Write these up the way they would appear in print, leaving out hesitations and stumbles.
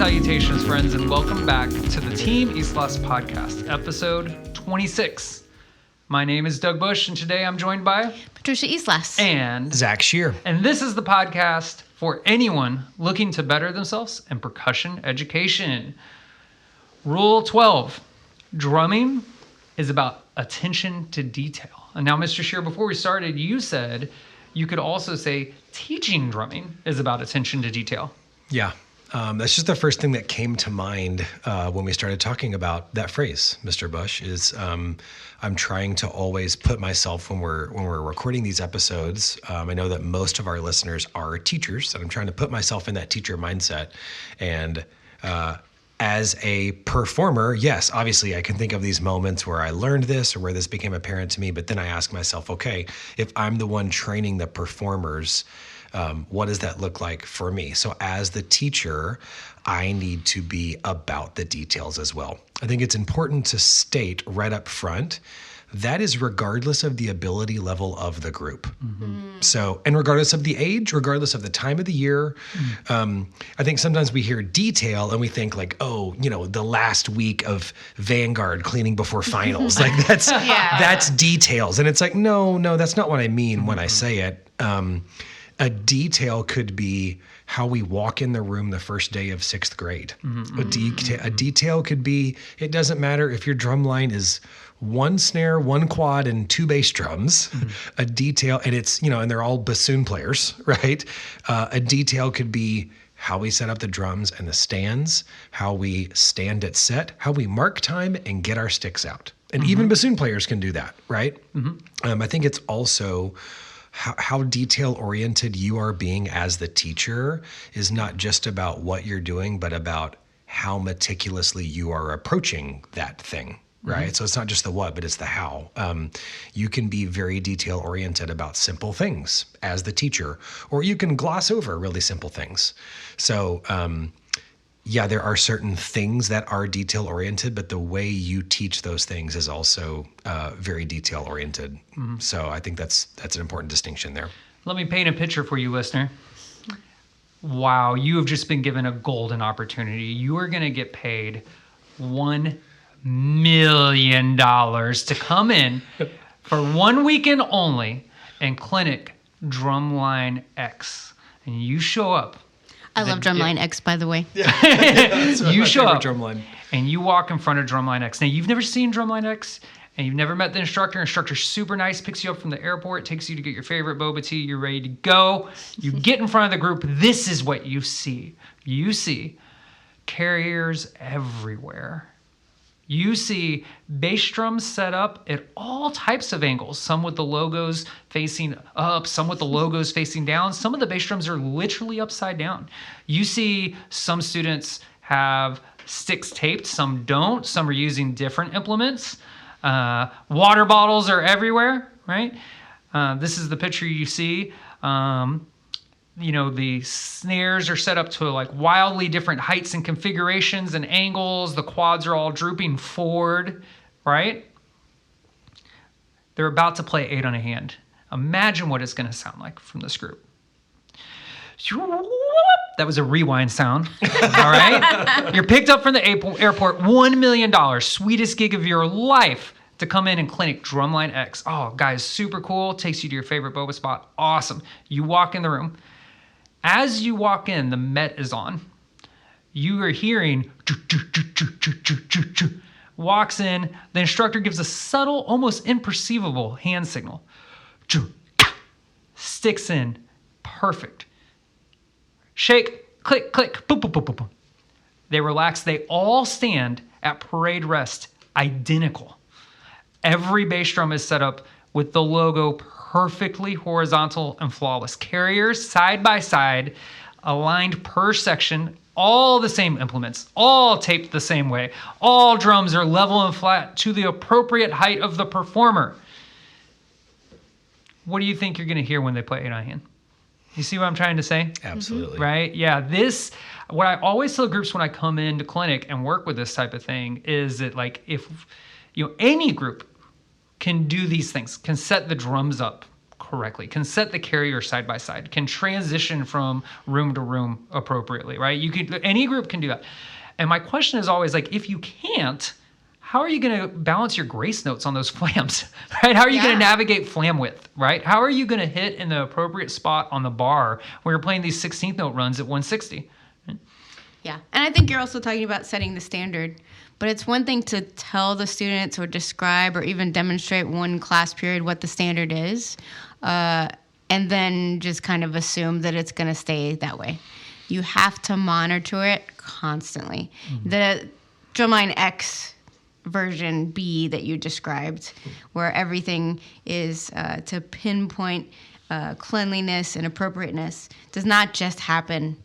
salutations, friends, and welcome back to the TeamIslas podcast, episode 26. My name is Doug Bush, and today I'm joined by Patricia Islas and Zach Shear. And this is the podcast for anyone looking to better themselves in percussion education. Rule 12, drumming is about attention to detail. And now, Mr. Shear, before we started, you said you could also say teaching drumming is about attention to detail. Yeah. That's just the first thing that came to mind when we started talking about that phrase, Mr. Bush, is I'm trying to always put myself when we're recording these episodes. I know that most of our listeners are teachers, and I'm trying to put myself in that teacher mindset. And as a performer, yes, obviously I can think of these moments where I learned this or where this became apparent to me, but then I ask myself, okay, if I'm the one training the performers, what does that look like for me? So as the teacher, I need to be about the details as well. I think it's important to state right up front, that is regardless of the ability level of the group. Mm-hmm. So, and regardless of the age, regardless of the time of the year, I think sometimes we hear detail and we think like, oh, you know, the last week of Vanguard cleaning before finals, like that's details. And it's like, no, that's not what I mean when I say it. A detail could be how we walk in the room the first day of sixth grade. Mm-hmm. A detail could be, it doesn't matter if your drum line is one snare, one quad, and two bass drums. Mm-hmm. A detail, and it's, you know, and they're all bassoon players, right? A detail could be how we set up the drums and the stands, how we stand at set, how we mark time and get our sticks out. And even bassoon players can do that, right? Mm-hmm. I think it's also how detail-oriented you are being as the teacher is not just about what you're doing, but about how meticulously you are approaching that thing, right? Mm-hmm. So it's not just the what, but it's the how. You can be very detail-oriented about simple things as the teacher, or you can gloss over really simple things. So yeah, there are certain things that are detail-oriented, but the way you teach those things is also very detail-oriented. Mm-hmm. So I think that's an important distinction there. Let me paint a picture for you, listener. Wow, you have just been given a golden opportunity. You are going to get paid $1 million to come in for 1 weekend only and clinic Drumline X. And you show up. I love Drumline X, by the way. Yeah, you show up Drumline. And you walk in front of Drumline X. Now, you've never seen Drumline X, and you've never met the instructor. Instructor's super nice, picks you up from the airport, takes you to get your favorite boba tea. You're ready to go. You get in front of the group. This is what you see. You see carriers everywhere. You see bass drums set up at all types of angles, some with the logos facing up, some with the logos facing down. Some of the bass drums are literally upside down. You see some students have sticks taped, some don't. Some are using different implements. Water bottles are everywhere, right? This is the picture you see. You know, the snares are set up to like wildly different heights and configurations and angles. The quads are all drooping forward, right? They're about to play 8 on a hand. Imagine what it's going to sound like from this group. That was a rewind sound. All right? You're picked up from the airport, $1 million, sweetest gig of your life, to come in and clinic Drumline X. Oh, guys, super cool. Takes you to your favorite boba spot. Awesome. You walk in the room. As you walk in, the Met is on. You are hearing walks in. The instructor gives a subtle, almost imperceivable hand signal. Sticks in. Perfect. Shake, click, click, boom, boom, boom, boom, boom. They relax. They all stand at parade rest, identical. Every bass drum is set up with the logo perfectly horizontal and flawless. Carriers side by side, aligned per section, all the same implements, all taped the same way. All drums are level and flat to the appropriate height of the performer. What do you think you're going to hear when they play 8 on hand? You see what I'm trying to say? Absolutely. Right? Yeah. What I always tell groups when I come into clinic and work with this type of thing is that, like, if any group can do these things, can set the drums up correctly, can set the carrier side by side, can transition from room to room appropriately, right? Any group can do that. And my question is always like, if you can't, how are you going to balance your grace notes on those flams, right? How are you going to navigate flam width, right? How are you going to hit in the appropriate spot on the bar where you're playing these 16th note runs at 160? Yeah, and I think you're also talking about setting the standard. But it's one thing to tell the students or describe or even demonstrate one class period what the standard is, and then just kind of assume that it's going to stay that way. You have to monitor it constantly. Mm-hmm. The Drumline X version B that you described, where everything is to pinpoint cleanliness and appropriateness, does not just happen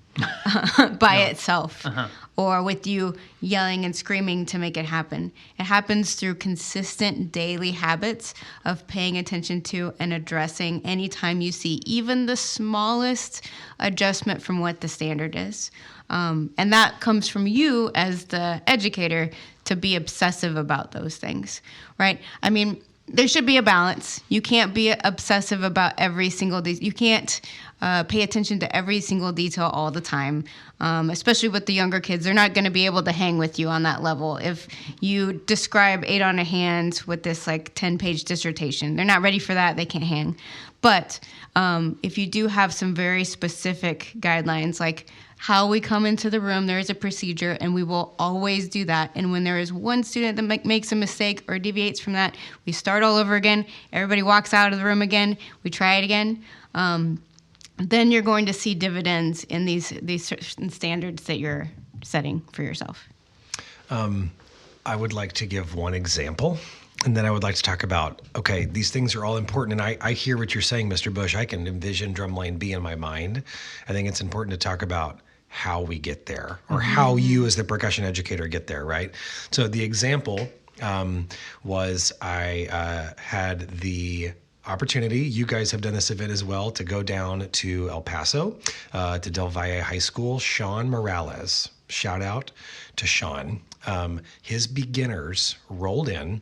by itself. Uh-huh. Or with you yelling and screaming to make it happen. It happens through consistent daily habits of paying attention to and addressing anytime you see even the smallest adjustment from what the standard is. And that comes from you as the educator to be obsessive about those things, right? I mean, there should be a balance. You can't be obsessive about every single detail. You can't pay attention to every single detail all the time, especially with the younger kids. They're not going to be able to hang with you on that level. If you describe 8 on a hand with this like 10-page dissertation, they're not ready for that. They can't hang. But if you do have some very specific guidelines, like how we come into the room, there is a procedure, and we will always do that. And when there is one student that makes a mistake or deviates from that, we start all over again. Everybody walks out of the room again. We try it again. Then you're going to see dividends in these certain standards that you're setting for yourself. I would like to give one example, and then I would like to talk about, okay, these things are all important. And I hear what you're saying, Mr. Bush. I can envision Drumline B in my mind. I think it's important to talk about how we get there, or how you as the percussion educator get there, right? So the example was I had the opportunity, you guys have done this event as well, to go down to El Paso, to Del Valle High School. Sean Morales, shout out to Sean. His beginners rolled in.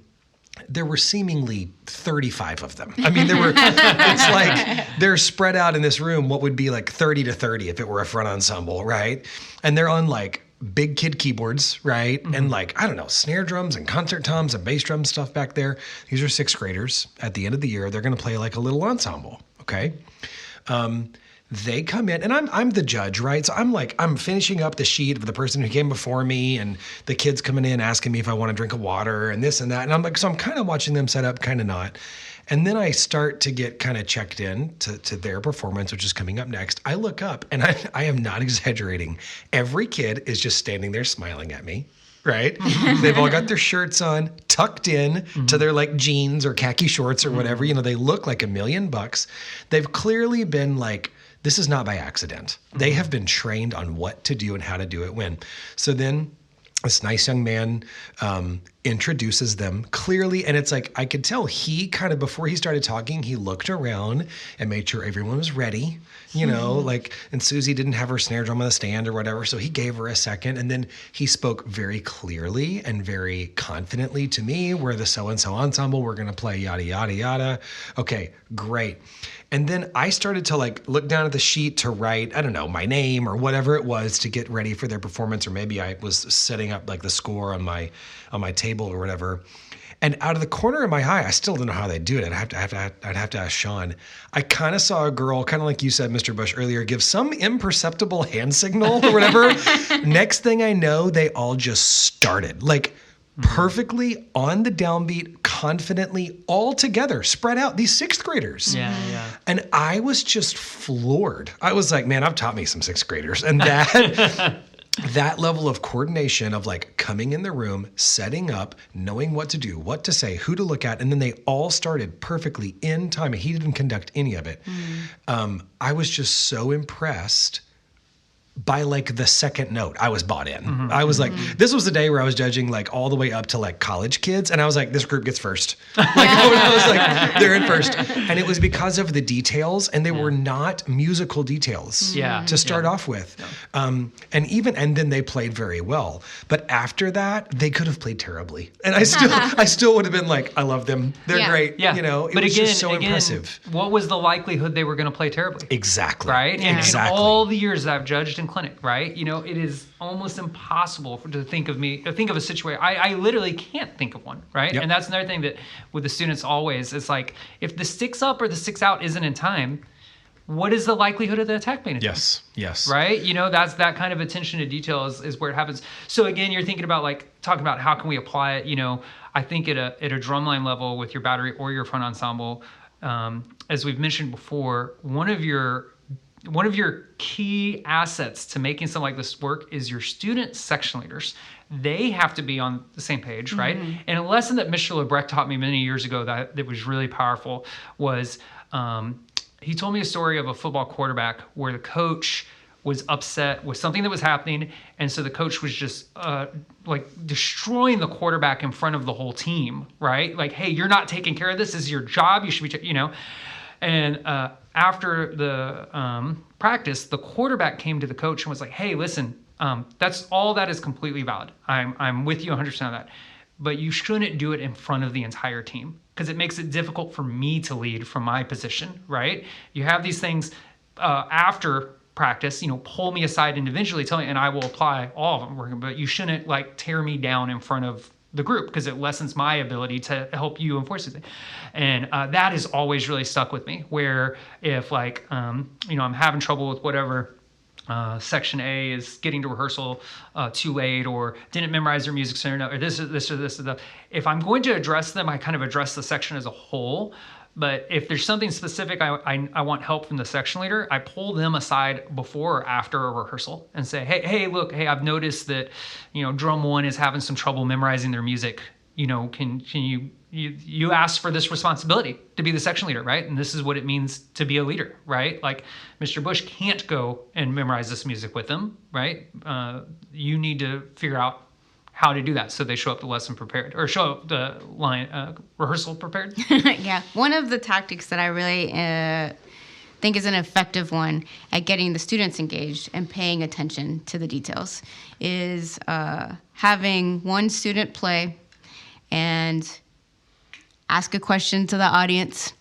There were seemingly 35 of them. I mean, it's like they're spread out in this room, what would be like 30 to 30 if it were a front ensemble, right? And they're on like big kid keyboards, right? Mm-hmm. And like, I don't know, snare drums and concert toms and bass drum stuff back there. These are 6th graders. At the end of the year, they're going to play like a little ensemble, okay? They come in, and I'm the judge, right? So I'm finishing up the sheet of the person who came before me, and the kids coming in asking me if I want a drink of water and this and that. And I'm like, so I'm kind of watching them set up, kind of not. And then I start to get kind of checked in to their performance, which is coming up next. I look up, and I am not exaggerating. Every kid is just standing there smiling at me, right? They've all got their shirts on, tucked in to their like jeans or khaki shorts or whatever. You know, they look like $1 million. They've clearly been like, this is not by accident. They have been trained on what to do and how to do it when. So then this nice young man introduces them clearly. And it's like, I could tell he kind of, before he started talking, he looked around and made sure everyone was ready, you know, like, and Susie didn't have her snare drum on the stand or whatever. So he gave her a second. And then he spoke very clearly and very confidently to me, we're the so-and-so ensemble. We're going to play yada, yada, yada. Okay, great. And then I started to like look down at the sheet to write, I don't know, my name or whatever it was to get ready for their performance. Or maybe I was setting up like the score on my table or whatever. And out of the corner of my eye, I still don't know how they do it. I'd have to ask Sean. I kind of saw a girl, kind of like you said, Mr. Bush, earlier, give some imperceptible hand signal or whatever. Next thing I know, they all just started. Like, perfectly on the downbeat, confidently, all together, spread out, these 6th graders. Yeah. And I was just floored. I was like, man, I've taught me some 6th graders. And that level of coordination of like coming in the room, setting up, knowing what to do, what to say, who to look at, and then they all started perfectly in time. He didn't conduct any of it. I was just so impressed by like the second note, I was bought in. I was like, this was the day where I was judging like all the way up to like college kids. And I was like, this group gets first. I was like, they're in first. And it was because of the details, and they were not musical details to start off with. And then they played very well. But after that, they could have played terribly. And I still would have been like, I love them. They're great. Yeah. You know, it but was again, just so impressive. What was the likelihood they were going to play terribly? Exactly. Right? Yeah. And Exactly. in all the years that I've judged in clinic, right? You know, it is almost impossible to think of a situation. I literally can't think of one, right? Yep. And that's another thing that with the students always, it's like, if the sticks up or the sticks out isn't in time, what is the likelihood of the attack being in time? Yes. Right? You know, that's that kind of attention to detail is where it happens. So again, you're thinking about like talking about how can we apply it, you know, I think at a drumline level with your battery or your front ensemble, as we've mentioned before, one of your key assets to making something like this work is your student section leaders. They have to be on the same page, right? And a lesson that Mr. Lebrecht taught me many years ago that was really powerful was he told me a story of a football quarterback where the coach was upset with something that was happening, and so the coach was just like destroying the quarterback in front of the whole team, right? Like, hey, you're not taking care of this. This is your job. You should be, you know. And after the practice, the quarterback came to the coach and was like, hey, listen, that is completely valid. I'm with you 100% on that. But you shouldn't do it in front of the entire team because it makes it difficult for me to lead from my position, right? You have these things after practice, you know, pull me aside individually, tell me, and I will apply all of them. But you shouldn't like tear me down in front of the group because it lessens my ability to help you enforce it. And that has always really stuck with me, where if like, you know, I'm having trouble with whatever section A is getting to rehearsal too late, or didn't memorize their music center note, or this or that. If I'm going to address them, I kind of address the section as a whole. But if there's something specific I want help from the section leader, I pull them aside before or after a rehearsal and say, hey, look, I've noticed that, you know, drum one is having some trouble memorizing their music. You know, can you ask for this responsibility to be the section leader, right? And this is what it means to be a leader, right? Like Mr. Bush can't go and memorize this music with them, right? You need to figure out how to do that so they show up the lesson prepared, or show up the line rehearsal prepared. Yeah, one of the tactics that I really think is an effective one at getting the students engaged and paying attention to the details is having one student play and ask a question to the audience.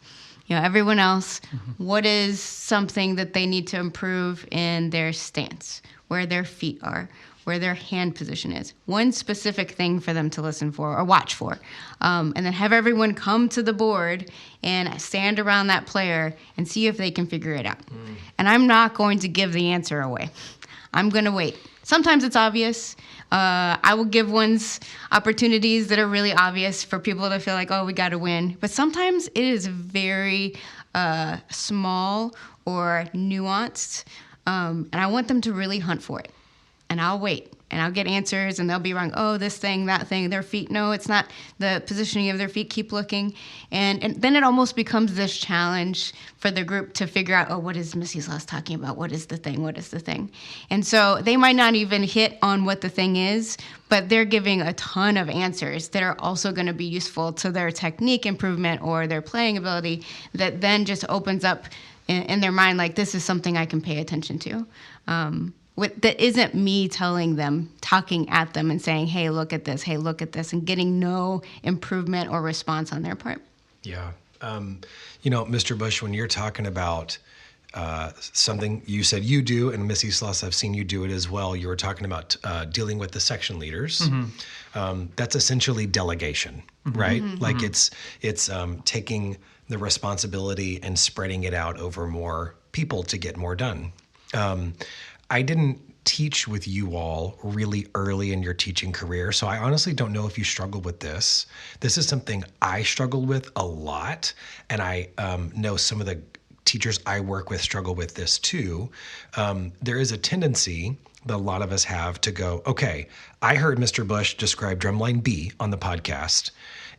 You know, everyone else, what is something that they need to improve in their stance, where their feet are, where their hand position is. One specific thing for them to listen for or watch for. And then have everyone come to the board and stand around that player and see if they can figure it out. And I'm not going to give the answer away. I'm going to wait. Sometimes it's obvious. I will give ones opportunities that are really obvious for people to feel like, oh, we got to win. But sometimes it is very small or nuanced. And I want them to really hunt for it. And I'll wait, and I'll get answers, and they'll be wrong. Oh, this thing, that thing, their feet. No, it's not the positioning of their feet. Keep looking. And then it almost becomes this challenge for the group to figure out, oh, what is TeamIslas talking about? What is the thing? What is the thing? And so they might not even hit on what the thing is, but they're giving a ton of answers that are also going to be useful to their technique improvement or their playing ability, that then just opens up in their mind, like, this is something I can pay attention to. That isn't me telling them, talking at them and saying, hey, look at this, and getting no improvement or response on their part. Yeah. You know, Mr. Bush, when you're talking about something you said you do, and Miss Islas, I've seen you do it as well, you were talking about dealing with the section leaders. That's essentially delegation, right? Like it's taking the responsibility and spreading it out over more people to get more done. I didn't teach with you all really early in your teaching career, so I honestly don't know if you struggled with this. This is something I struggled with a lot, and I know some of the teachers I work with struggle with this too. There is a tendency that a lot of us have to go, okay, I heard Mr. Bush describe drumline B on the podcast,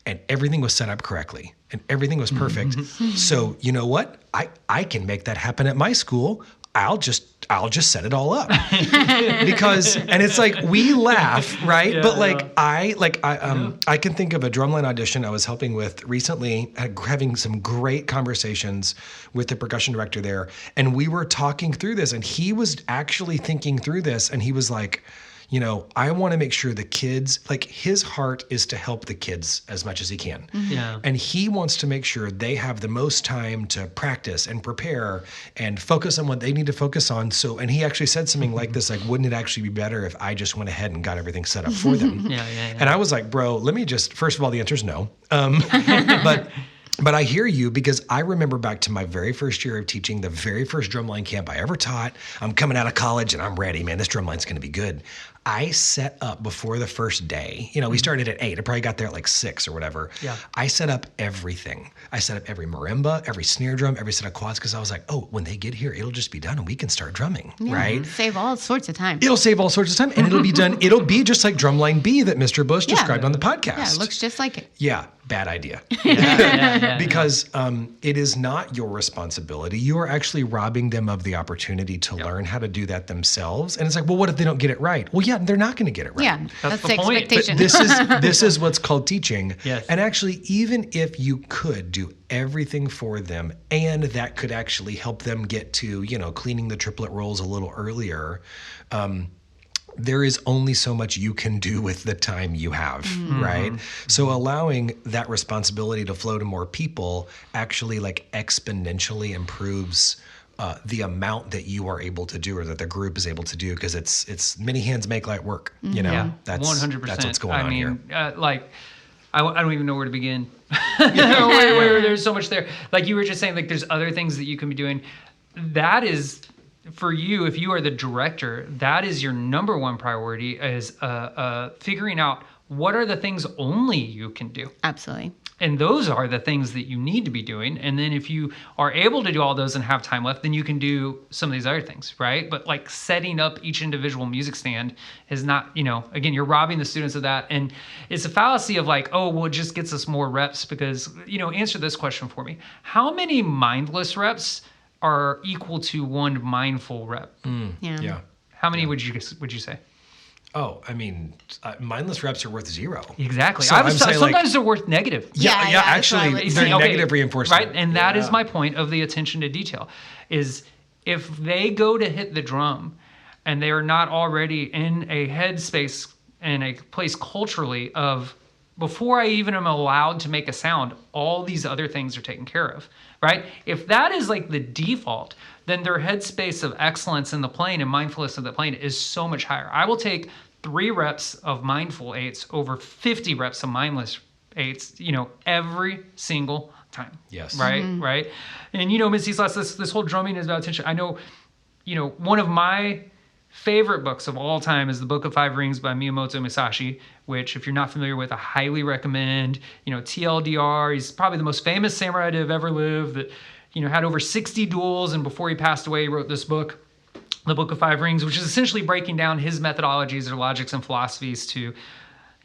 and everything was set up correctly, and everything was perfect. So you know what? I can make that happen at my school. I'll just set it all up because, and it's like, we laugh, right? Yeah, but I can think of a drumline audition I was helping with recently, having some great conversations with the percussion director there. And we were talking through this, and he was actually thinking through this, and he was like, I want to make sure the kids, like, his heart is to help the kids as much as he can. Yeah. And he wants to make sure they have the most time to practice and prepare and focus on what they need to focus on. So, and he actually said something like this, like, wouldn't it actually be better if I just went ahead and got everything set up for them? Yeah. And I was like, bro, let me just, first of all, the answer is no. But I hear you, because I remember back to my very first year of teaching, the very first drumline camp I ever taught. I'm coming out of college and I'm ready, man. This drumline's going to be good. I set up before the first day. We started at 8. I probably got there at like 6 or whatever. Yeah. I set up everything. I set up every marimba, every snare drum, every set of quads, because I was like, oh, when they get here, it'll just be done and we can start drumming, right? Save all sorts of time. It'll save all sorts of time, and it'll be done. It'll be just like Drumline B that Mr. Bush described on the podcast. Yeah, it looks just like it. Yeah, bad idea. Yeah. Because it is not your responsibility. You are actually robbing them of the opportunity to learn how to do that themselves. And it's like, well, what if they don't get it right? Well, yeah, they're not going to get it right. Yeah, that's the the point. expectation. But this is what's called teaching. Yes. And actually, even if you could do everything for them, and that could actually help them get to, cleaning the triplet rolls a little earlier, there is only so much you can do with the time you have, right? So allowing that responsibility to flow to more people actually like exponentially improves the amount that you are able to do, or that the group is able to do, because it's many hands make light work. Yeah, That's 100%. That's what's going on here. I don't even know where to begin. where there's so much there. Like you were just saying, like there's other things that you can be doing. That is, for you, if you are the director, that is your number one priority, is figuring out what are the things only you can do. Absolutely. And those are the things that you need to be doing. And then if you are able to do all those and have time left, then you can do some of these other things, right? But like setting up each individual music stand is not, again, you're robbing the students of that. And it's a fallacy of like, oh, well, it just gets us more reps because, answer this question for me. How many mindless reps are equal to one mindful rep? Yeah. How many would you say? Oh, I mean, mindless reps are worth 0. Exactly. So sometimes they're worth negative. Yeah, that's what I actually, would they're say. negative reinforcement. Right? And that is my point of the attention to detail, is if they go to hit the drum and they are not already in a headspace and a place culturally of, before I even am allowed to make a sound, all these other things are taken care of, right? If that is like the default, then their headspace of excellence in the playing and mindfulness of the playing is so much higher. I will take 3 reps of mindful 8s over 50 reps of mindless 8s, every single time. Yes. Right? Right? And, Ms. TeamIslas, this whole drumming is about attention. I know, one of my favorite books of all time is The Book of Five Rings by Miyamoto Musashi, which, if you're not familiar with, I highly recommend. TLDR, he's probably the most famous samurai to have ever lived, that, had over 60 duels, and before he passed away, he wrote this book, The Book of Five Rings, which is essentially breaking down his methodologies or logics and philosophies to,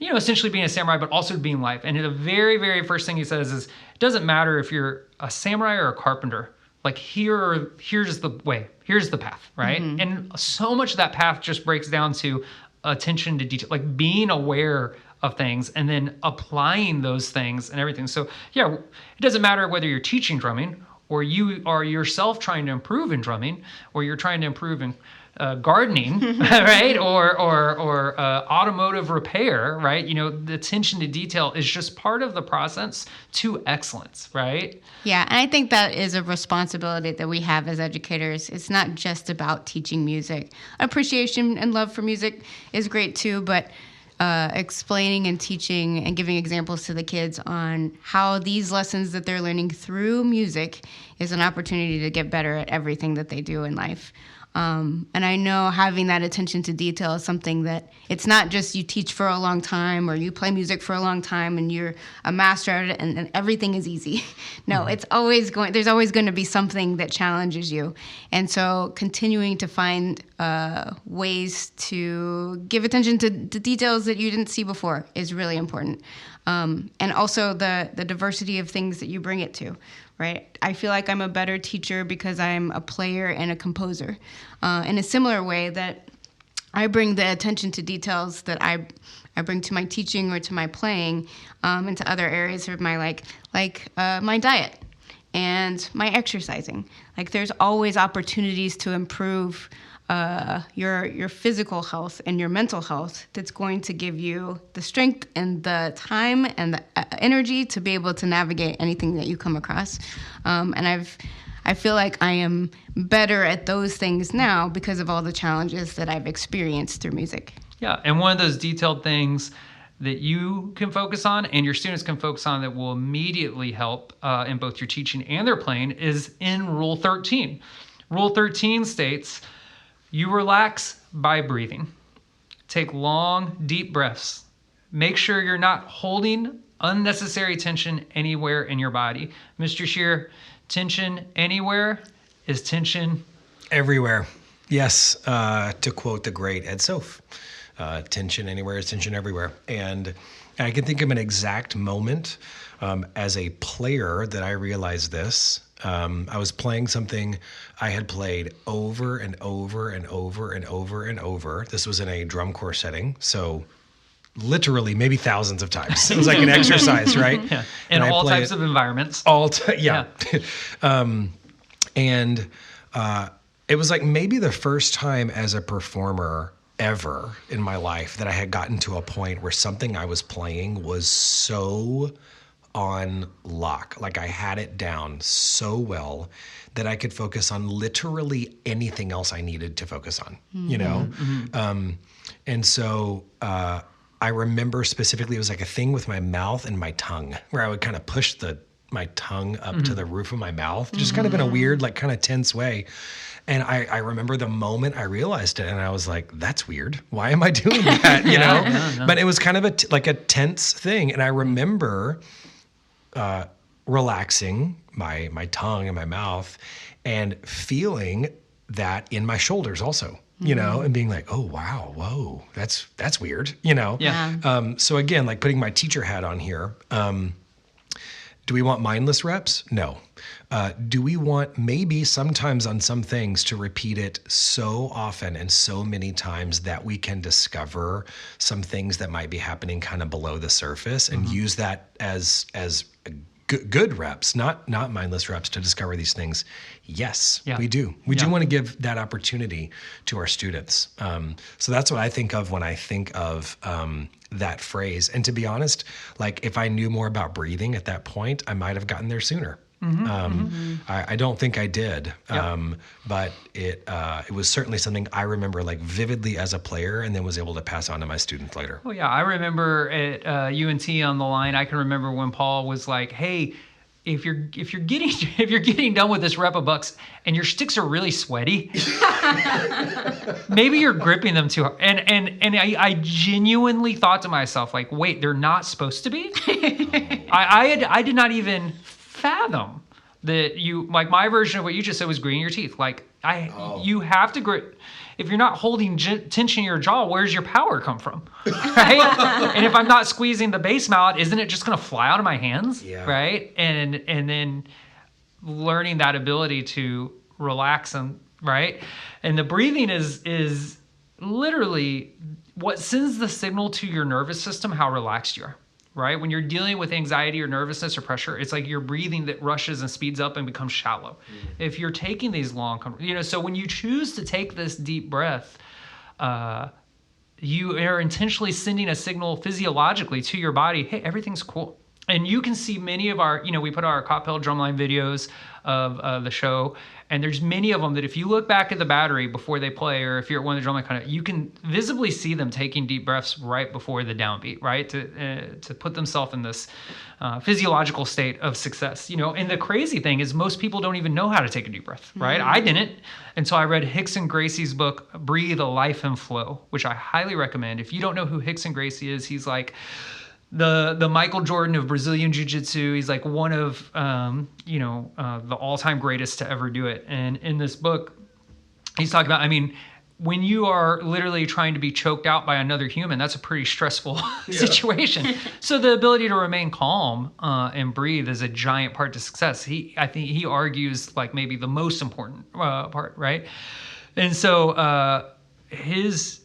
essentially being a samurai, but also being life. And the very, very first thing he says is, it doesn't matter if you're a samurai or a carpenter. Like, here's the way, here's the path, right? And so much of that path just breaks down to attention to detail, like being aware of things and then applying those things and everything. So yeah, it doesn't matter whether you're teaching drumming or you are yourself trying to improve in drumming, or you're trying to improve in gardening, right? Or automotive repair, right? The attention to detail is just part of the process to excellence, right? Yeah, and I think that is a responsibility that we have as educators. It's not just about teaching music. Appreciation and love for music is great too, but explaining and teaching and giving examples to the kids on how these lessons that they're learning through music is an opportunity to get better at everything that they do in life. And I know having that attention to detail is something that it's not just you teach for a long time or you play music for a long time and you're a master at it and everything is easy. No, there's always going to be something that challenges you. And so continuing to find ways to give attention to details that you didn't see before is really important. And also the diversity of things that you bring it to, right? I feel like I'm a better teacher because I'm a player and a composer. In a similar way that I bring the attention to details that I bring to my teaching or to my playing into other areas of my like my diet and my exercising. Like there's always opportunities to improve your physical health and your mental health that's going to give you the strength and the time and the energy to be able to navigate anything that you come across. And I feel like I am better at those things now because of all the challenges that I've experienced through music. Yeah, and one of those detailed things that you can focus on and your students can focus on that will immediately help in both your teaching and their playing is in Rule 13. Rule 13 states, you relax by breathing. Take long, deep breaths. Make sure you're not holding unnecessary tension anywhere in your body. Mr. Shear, tension anywhere is tension everywhere. Yes, to quote the great Ed Soph, tension anywhere is tension everywhere. And I can think of an exact moment as a player that I realized this. I was playing something I had played over and over and over and over and over. This was in a drum corps setting, so literally maybe thousands of times. It was like an exercise, right? Yeah. In all types of environments. Yeah. And it was like maybe the first time as a performer ever in my life that I had gotten to a point where something I was playing was so on lock. Like I had it down so well that I could focus on literally anything else I needed to focus on, you know? And so I remember specifically, it was like a thing with my mouth and my tongue where I would kind of push my tongue up to the roof of my mouth, just kind of in a weird, like kind of tense way. And I remember the moment I realized it and I was like, that's weird. Why am I doing that? You know? Yeah. But it was kind of like a tense thing. And I remember relaxing my tongue and my mouth and feeling that in my shoulders also, you know, and being like, oh, wow, whoa, that's weird, you know? Yeah. So again, like putting my teacher hat on here, do we want mindless reps? No. Do we want maybe sometimes on some things to repeat it so often and so many times that we can discover some things that might be happening kind of below the surface and use that as good reps, not mindless reps to discover these things? Yes, we do. We do want to give that opportunity to our students. So that's what I think of when I think of that phrase. And to be honest, like if I knew more about breathing at that point, I might have gotten there sooner. I don't think I did, but it was certainly something I remember like vividly as a player, and then was able to pass on to my students later. Well, yeah, I remember at UNT on the line. I can remember when Paul was like, "Hey, if you're getting done with this rep of bucks and your sticks are really sweaty, maybe you're gripping them too hard." And I genuinely thought to myself, like, wait, they're not supposed to be. I did not even fathom that you, like my version of what you just said was gritting your teeth. Like you have to grit. If you're not holding tension in your jaw, where's your power come from? Right? And if I'm not squeezing the bass mallet, isn't it just going to fly out of my hands? Yeah. Right? And then learning that ability to relax and right. And the breathing is literally what sends the signal to your nervous system how relaxed you are. Right? When you're dealing with anxiety or nervousness or pressure, it's like your breathing that rushes and speeds up and becomes shallow. If you're taking these long, so when you choose to take this deep breath, you are intentionally sending a signal physiologically to your body, hey, everything's cool. And you can see many of our, we put our Coppell drumline videos of the show, and there's many of them that if you look back at the battery before they play, or if you're at one of the drumline you can visibly see them taking deep breaths right before the downbeat, right? To put themselves in this physiological state of success, And the crazy thing is most people don't even know how to take a deep breath, right? I didn't. And so I read Hicks and Gracie's book, Breathe, a Life and Flow, which I highly recommend. If you don't know who Hicks and Gracie is, he's like the Michael Jordan of Brazilian Jiu-Jitsu. He's like one of, the all-time greatest to ever do it. And in this book, he's talking about, when you are literally trying to be choked out by another human, that's a pretty stressful situation. So the ability to remain calm and breathe is a giant part to success. I think he argues like maybe the most important part, right? And so his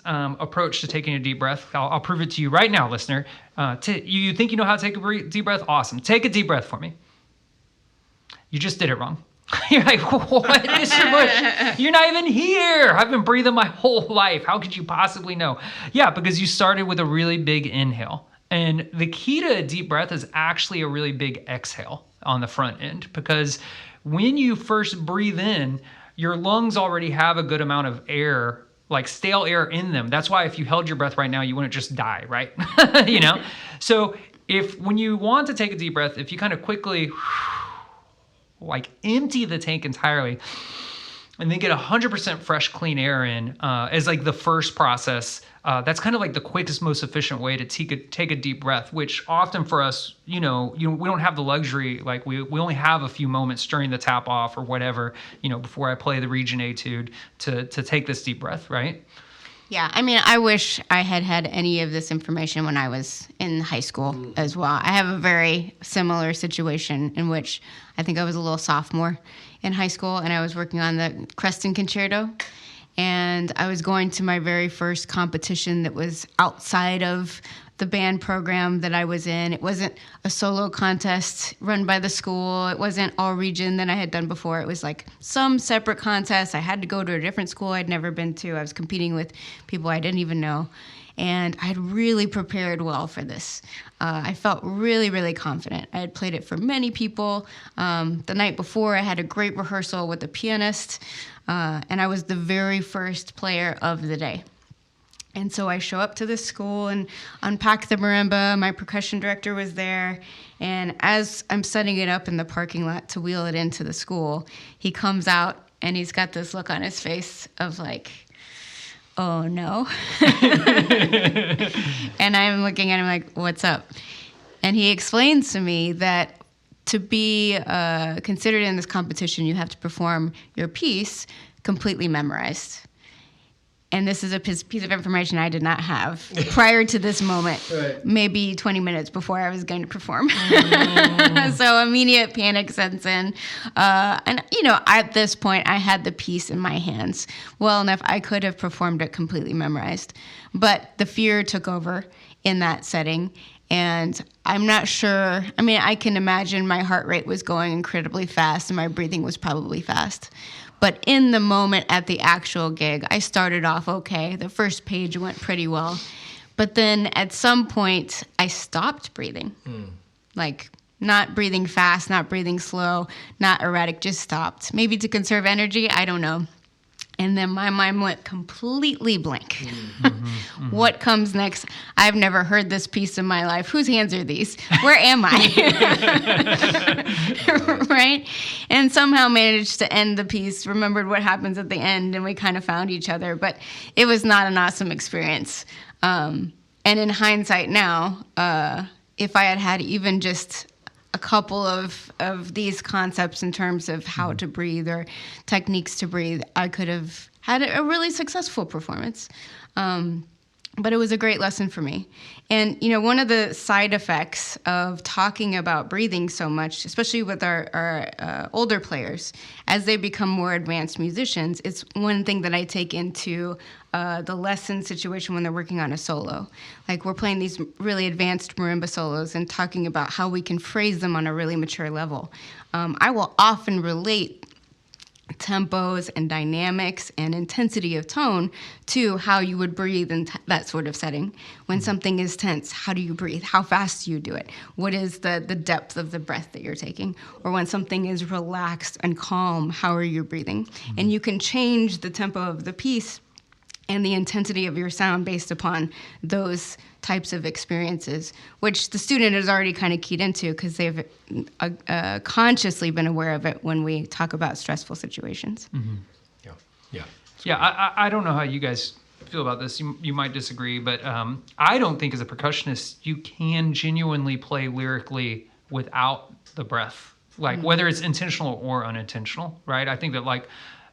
approach to taking a deep breath, I'll prove it to you right now, listener. You think you know how to take a deep breath? Awesome. Take a deep breath for me. You just did it wrong. You're like, what, Mr. Bush? You're not even here. I've been breathing my whole life. How could you possibly know? Yeah, because you started with a really big inhale. And the key to a deep breath is actually a really big exhale on the front end. Because when you first breathe in, your lungs already have a good amount of air, like stale air in them. That's why if you held your breath right now, you wouldn't just die, right? You know? So when you want to take a deep breath, if you kind of quickly like empty the tank entirely and then get 100% fresh, clean air in as like the first process. That's kind of like the quickest, most efficient way to take a deep breath, which often for us, we don't have the luxury. Like we only have a few moments during the tap off or whatever, before I play the region etude to take this deep breath, right? Yeah, I mean, I wish I had any of this information when I was in high school as well. I have a very similar situation in which I think I was a little sophomore in high school, and I was working on the Creston Concerto, and I was going to my very first competition that was outside of the band program that I was in. It wasn't a solo contest run by the school. It wasn't all region that I had done before. It was like some separate contest. I had to go to a different school I'd never been to. I was competing with people I didn't even know. And I had really prepared well for this. I felt really, really confident. I had played it for many people. The night before, I had a great rehearsal with the pianist, and I was the very first player of the day. And so I show up to this school and unpack the marimba. My percussion director was there. And as I'm setting it up in the parking lot to wheel it into the school, he comes out and he's got this look on his face of like, oh no. And I'm looking at him like, what's up? And he explains to me that to be considered in this competition, you have to perform your piece completely memorized. And this is a piece of information I did not have prior to this moment, right. Maybe 20 minutes before I was going to perform. So immediate panic sets in. And, at this point, I had the piece in my hands well enough. I could have performed it completely memorized. But the fear took over in that setting. And I'm not sure. I mean, I can imagine my heart rate was going incredibly fast and my breathing was probably fast. But in the moment at the actual gig, I started off okay. The first page went pretty well. But then at some point, I stopped breathing. Like, not breathing fast, not breathing slow, not erratic, just stopped. Maybe to conserve energy, I don't know. And then my mind went completely blank. What comes next? I've never heard this piece in my life. Whose hands are these? Where am I? Right? And somehow managed to end the piece, remembered what happens at the end, and we kind of found each other. But it was not an awesome experience. And in hindsight now, if I had had even just a couple of these concepts in terms of how to breathe or techniques to breathe, I could have had a really successful performance. But it was a great lesson for me. And, one of the side effects of talking about breathing so much, especially with our older players, as they become more advanced musicians, it's one thing that I take into the lesson situation when they're working on a solo. Like we're playing these really advanced marimba solos and talking about how we can phrase them on a really mature level. I will often relate tempos and dynamics and intensity of tone to how you would breathe in that sort of setting. When something is tense, how do you breathe? How fast do you do it? What is the depth of the breath that you're taking? Or when something is relaxed and calm, how are you breathing? And you can change the tempo of the piece and the intensity of your sound based upon those types of experiences, which the student has already kind of keyed into because they've consciously been aware of it when we talk about stressful situations. Yeah. I don't know how you guys feel about this. You might disagree, but I don't think as a percussionist you can genuinely play lyrically without the breath, like whether it's intentional or unintentional, right? I think that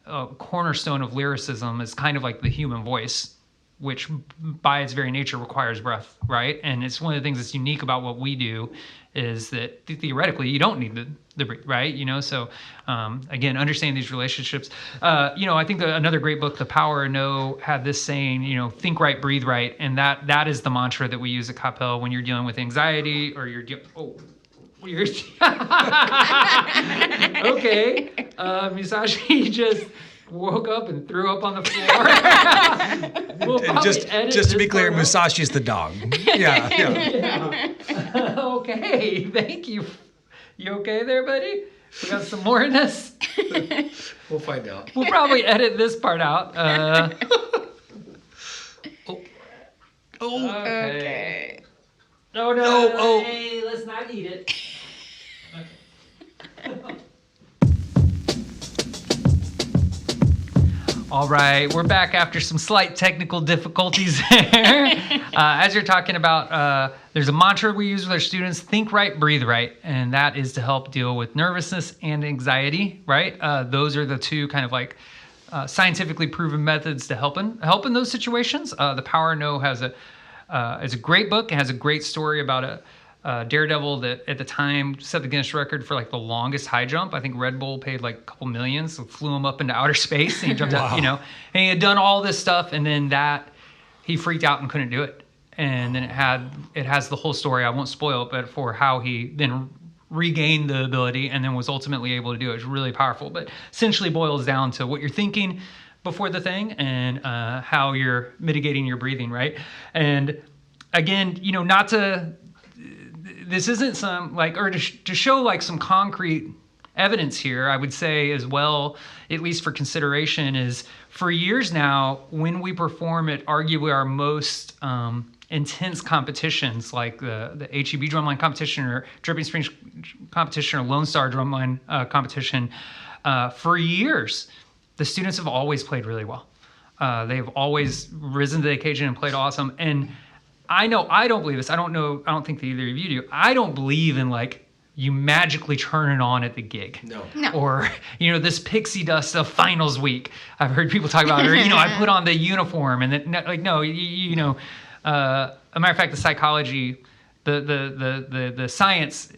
a cornerstone of lyricism is kind of like the human voice, which by its very nature requires breath, right? And it's one of the things that's unique about what we do is that theoretically you don't need the breathe, right? So again, understand these relationships. I think another great book, The Power of No, had this saying, think right, breathe right. And that is the mantra that we use at Capel when you're dealing with anxiety or you're weird. Okay. Misashi just woke up and threw up on the floor. We'll just to be clear, Musashi's the dog. Yeah. Okay, thank you. You okay there, buddy? We got some more in this? We'll find out. We'll probably edit this part out. Okay. No. Oh. Hey, let's not eat it. Okay. All right, we're back after some slight technical difficulties there. As you're talking about, there's a mantra we use with our students, think right, breathe right, and that is to help deal with nervousness and anxiety, right? Those are the two kind of like scientifically proven methods to help in those situations. The Power of No is a great book. It has a great story about a daredevil that at the time set the Guinness record for like the longest high jump. I think Red Bull paid like a couple million, so flew him up into outer space and he jumped out, and he had done all this stuff, and then he freaked out and couldn't do it. And then it has the whole story. I won't spoil it, but for how he then regained the ability and then was ultimately able to do it. It's really powerful, but essentially boils down to what you're thinking before the thing and how you're mitigating your breathing, right? And again, this isn't some to show like some concrete evidence here, I would say as well, at least for consideration, is for years now, when we perform at arguably our most intense competitions, like the HEB drumline competition or Dripping Springs competition or Lone Star drumline competition, for years, the students have always played really well. They have always risen to the occasion and played awesome. And I know I don't believe this. I don't think that either of you do. I don't believe in like you magically turn it on at the gig. No. Or, this pixie dust of finals week. I've heard people talk about it. Or, I put on the uniform and then like, no, a matter of fact, the psychology, the science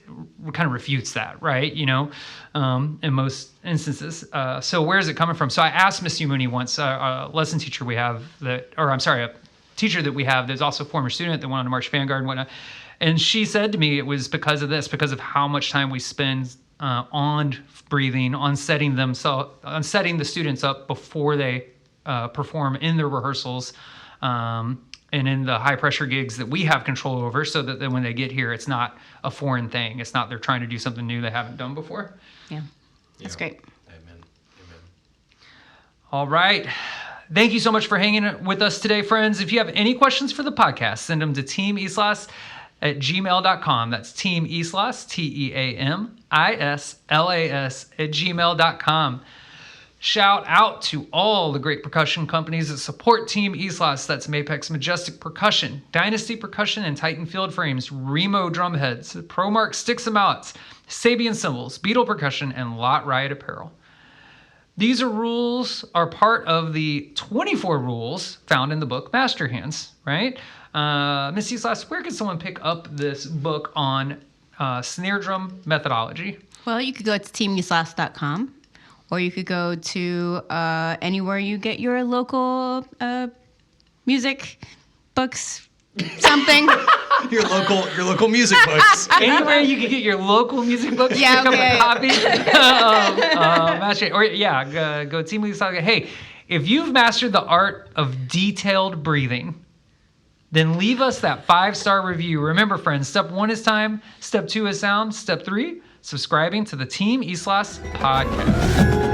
kind of refutes that, right? In most instances. So where is it coming from? So I asked Miss Umuni once, a lesson teacher we have a teacher that we have that's also a former student that went on to March Vanguard and whatnot. And she said to me it was because of how much time we spend on breathing, on setting the students up before they perform in their rehearsals and in the high pressure gigs that we have control over, so that then when they get here, it's not a foreign thing. It's not they're trying to do something new they haven't done before. Yeah, that's great. Amen. All right. Thank you so much for hanging with us today, friends. If you have any questions for the podcast, send them to TeamIslas@gmail.com. That's TeamIslas, TeamIslas @gmail.com. Shout out to all the great percussion companies that support Team Islas. That's Mapex Majestic Percussion, Dynasty Percussion and Titan Field Frames, Remo Drumheads, ProMark Sticks and Mallets, Sabian Cymbals, Beetle Percussion, and Lot Riot Apparel. These are part of the 24 rules found in the book Master Hands, right? Miss Islas, where can someone pick up this book on snare drum methodology? Well, you could go to teamislas.com, or you could go to anywhere you get your local music books, something. Your local music books. Anywhere you can get your local music books, pick up a copy. Go Team Islas. Hey, if you've mastered the art of detailed breathing, then leave us that 5-star review. Remember, friends, step 1 is time, step 2 is sound, step 3, subscribing to the Team Islas podcast.